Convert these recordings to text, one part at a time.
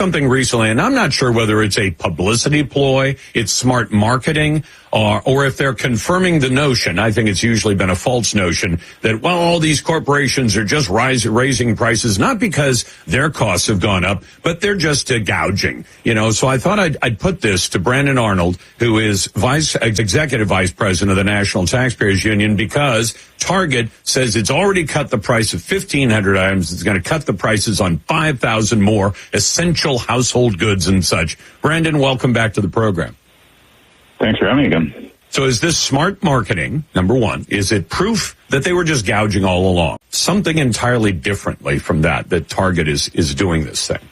something recently, and I'm not sure whether it's a publicity ploy, it's smart marketing, or if they're confirming the notion. I think it's usually been a false notion that, well, all these corporations are just raising prices, not because their costs have gone up, but they're just gouging. So I thought I'd put this to Brandon Arnold, who is executive vice president of the National Taxpayers Union, because Target says it's already cut the price of 1,500 items. It's going to cut the prices on 5,000 more essential household goods and such. Brandon, welcome back to the program. Thanks for having me again. So is this smart marketing, number one? Is it proof that they were just gouging all along? Something entirely differently from that Target is doing this thing?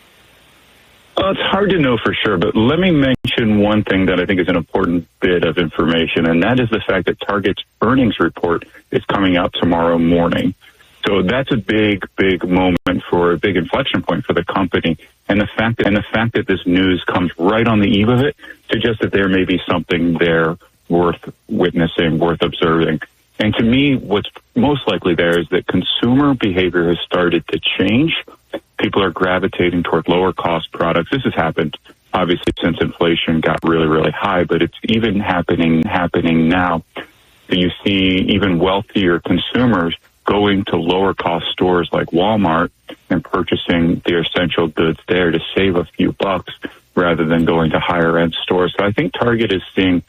Well, it's hard to know for sure, but let me mention one thing that I think is an important bit of information, and that is the fact that Target's earnings report is coming out tomorrow morning. So that's a big moment for a big inflection point for the company. And the fact that this news comes right on the eve of it suggests that there may be something there worth witnessing, worth observing. And to me, what's most likely there is that consumer behavior has started to change. People are gravitating toward lower cost products. This has happened obviously since inflation got really high, but it's even happening now. So you see even wealthier consumers going to lower cost stores like Walmart and purchasing their essential goods there to save a few bucks rather than going to higher end stores. So I think Target is seeing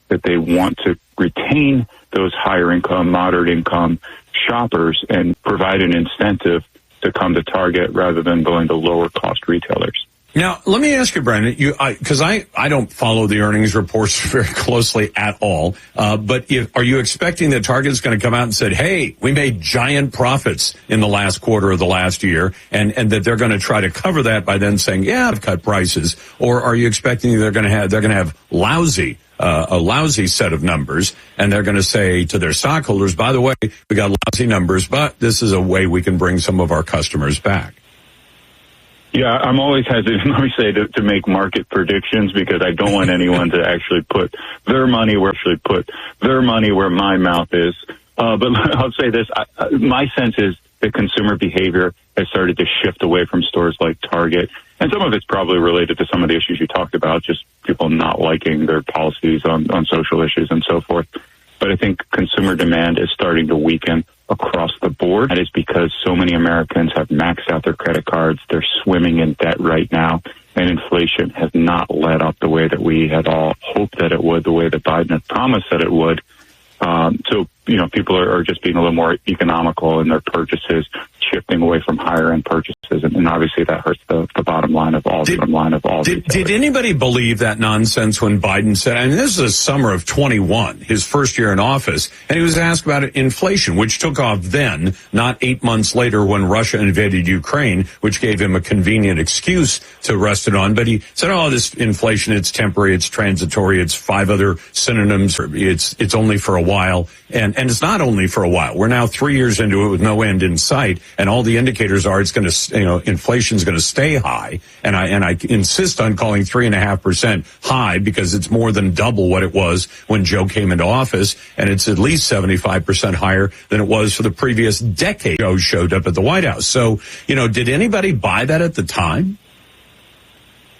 that they want to retain those higher income, moderate income shoppers and provide an incentive to come to Target rather than going to lower cost retailers. Now, let me ask you, Brandon, because I don't follow the earnings reports very closely at all, but are you expecting that Target is going to come out and say, hey, we made giant profits in the last quarter of the last year, and that they're going to try to cover that by then saying, yeah, I've cut prices? Or are you expecting they're going to have a lousy set of numbers, and they're going to say to their stockholders, by the way, we got lousy numbers, but this is a way we can bring some of our customers back? Yeah, I'm always hesitant, let me say, to make market predictions because I don't want anyone to actually put their money where my mouth is. But I'll say this, my sense is that consumer behavior has started to shift away from stores like Target. And some of it's probably related to some of the issues you talked about, just people not liking their policies on social issues and so forth. But I think consumer demand is starting to weaken across the board. That is because so many Americans have maxed out their credit cards. They're swimming in debt right now. And inflation has not let up the way that we had all hoped that it would, the way that Biden had promised that it would. So, people are just being a little more economical in their purchases, shifting away from higher end purchases. And obviously that hurts the bottom line of all. Did anybody believe that nonsense when Biden said, I mean, this is the summer of 21, his first year in office, and he was asked about inflation, which took off then, not 8 months later when Russia invaded Ukraine, which gave him a convenient excuse to rest it on. But he said, oh, this inflation, it's temporary, it's transitory, it's 5 other synonyms, it's only for a while. And it's not only for a while. We're now 3 years into it with no end in sight, and all the indicators are it's going to, inflation's going to stay high. And I insist on calling 3.5% high because it's more than double what it was when Joe came into office, and it's at least 75% higher than it was for the previous decade Joe showed up at the White House. So, did anybody buy that at the time?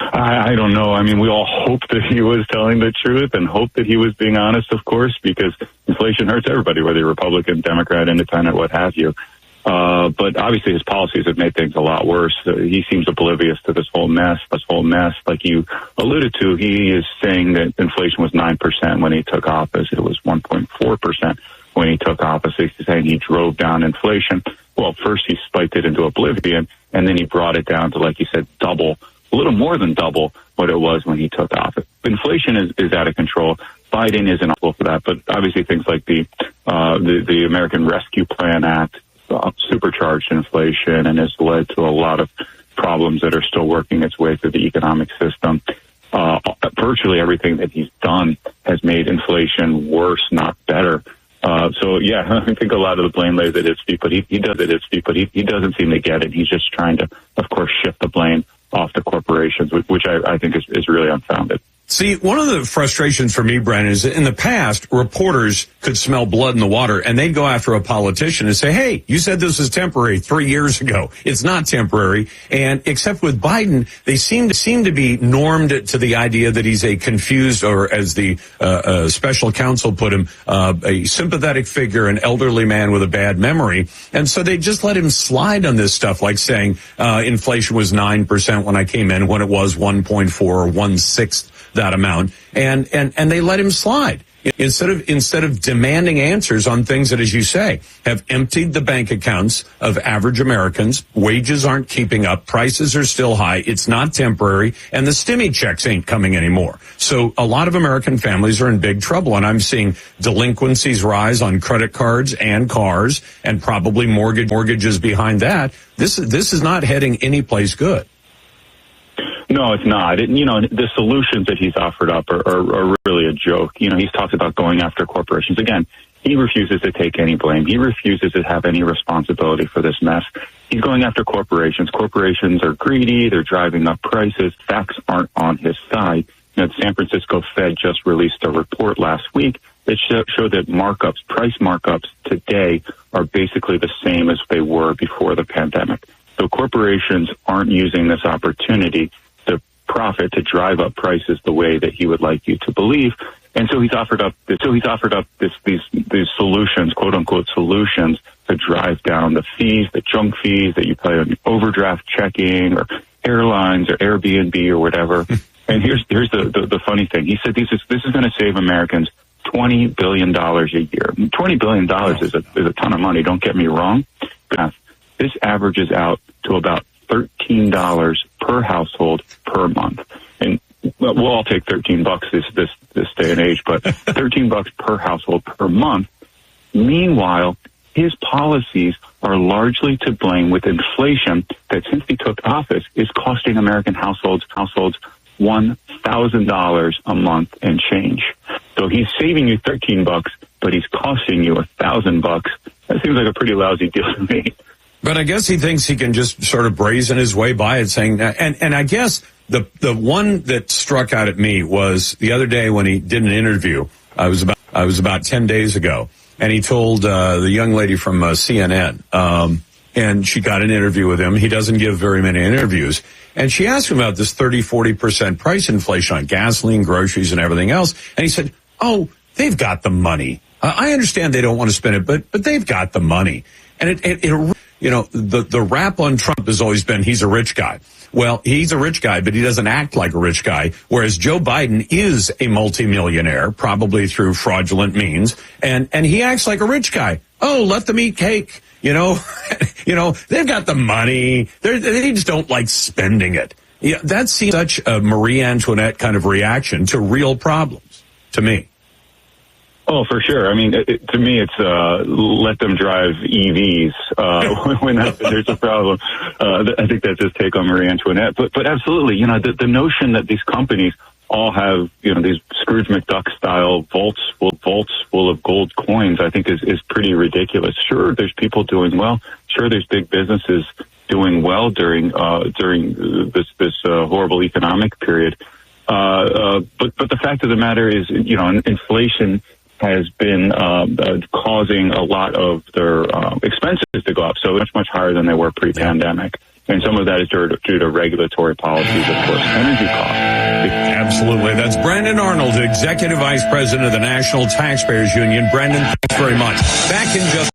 I don't know. I mean, we all hope that he was telling the truth and hope that he was being honest, of course, because inflation hurts everybody, whether you're Republican, Democrat, Independent, what have you. But obviously his policies have made things a lot worse. He seems oblivious to this whole mess. Like you alluded to, he is saying that inflation was 9% when he took office. It was 1.4% when he took office. He's saying he drove down inflation. Well, first he spiked it into oblivion, and then he brought it down to, like you said, a little more than double what it was when he took office. Inflation is out of control. Biden isn't responsible for that, but obviously things like the American Rescue Plan Act supercharged inflation and has led to a lot of problems that are still working its way through the economic system. Virtually everything that he's done has made inflation worse, not better. I think a lot of the blame lays at his feet, but he doesn't seem to get it. He's just trying to, of course, shift the blame off the corporations, which I think is really unfounded. See, one of the frustrations for me, Brandon, is that in the past, reporters could smell blood in the water, and they'd go after a politician and say, hey, you said this was temporary 3 years ago. It's not temporary. And except with Biden, they seem to be normed to the idea that he's a confused, or as the special counsel put him, a sympathetic figure, an elderly man with a bad memory. And so they just let him slide on this stuff, like saying inflation was 9% when I came in, when it was 1.4 or 1/6 that amount. And they let him slide. Instead of demanding answers on things that, as you say, have emptied the bank accounts of average Americans. Wages aren't keeping up. Prices are still high. It's not temporary. And the stimmy checks ain't coming anymore. So a lot of American families are in big trouble. And I'm seeing delinquencies rise on credit cards and cars, and probably mortgages behind that. This is not heading anyplace good. No, it's not. The solutions that he's offered up are really a joke. He's talked about going after corporations. Again, he refuses to take any blame. He refuses to have any responsibility for this mess. He's going after corporations. Corporations are greedy. They're driving up prices. Facts aren't on his side. The San Francisco Fed just released a report last week that showed that price markups today are basically the same as they were before the pandemic. So corporations aren't using this opportunity to profit, to drive up prices the way that he would like you to believe. And so he's offered up these solutions, quote unquote solutions, to drive down the fees, the junk fees that you pay on overdraft checking or airlines or Airbnb or whatever. And here's the funny thing. He said this is going to save Americans $20 billion a year. $20 billion is a ton of money. Don't get me wrong. This averages out to about $13 per household per month. And we'll all take $13 this day and age, but $13 per household per month. Meanwhile, his policies are largely to blame, with inflation that, since he took office, is costing American households $1,000 a month and change. So he's saving you $13, but he's costing you $1,000. That seems like a pretty lousy deal to me. But I guess he thinks he can just sort of brazen his way by it, saying that. And I guess the one that struck out at me was the other day when he did an interview. I was about 10 days ago, and he told the young lady from CNN, and she got an interview with him. He doesn't give very many interviews. And she asked him about this 30-40% price inflation on gasoline, groceries, and everything else. And he said, oh, they've got the money. I understand they don't want to spend it, but they've got the money. And the rap on Trump has always been he's a rich guy. Well, he's a rich guy, but he doesn't act like a rich guy, whereas Joe Biden is a multimillionaire, probably through fraudulent means, and he acts like a rich guy. Oh, let them eat cake. They've got the money. They just don't like spending it. Yeah, that seems such a Marie Antoinette kind of reaction to real problems, to me. Oh, for sure. I mean, to me, it's let them drive EVs when there's a problem. I think that's his take on Marie Antoinette. But absolutely, the notion that these companies all have, these Scrooge McDuck style vaults full of gold coins, I think is pretty ridiculous. Sure, there's people doing well. Sure, there's big businesses doing well during this horrible economic period. But the fact of the matter is, inflation has been causing a lot of their expenses to go up, so much higher than they were pre-pandemic. And some of that is due to regulatory policies, of course, energy costs. Absolutely. That's Brandon Arnold, Executive Vice President of the National Taxpayers Union. Brandon, thanks very much. Back in just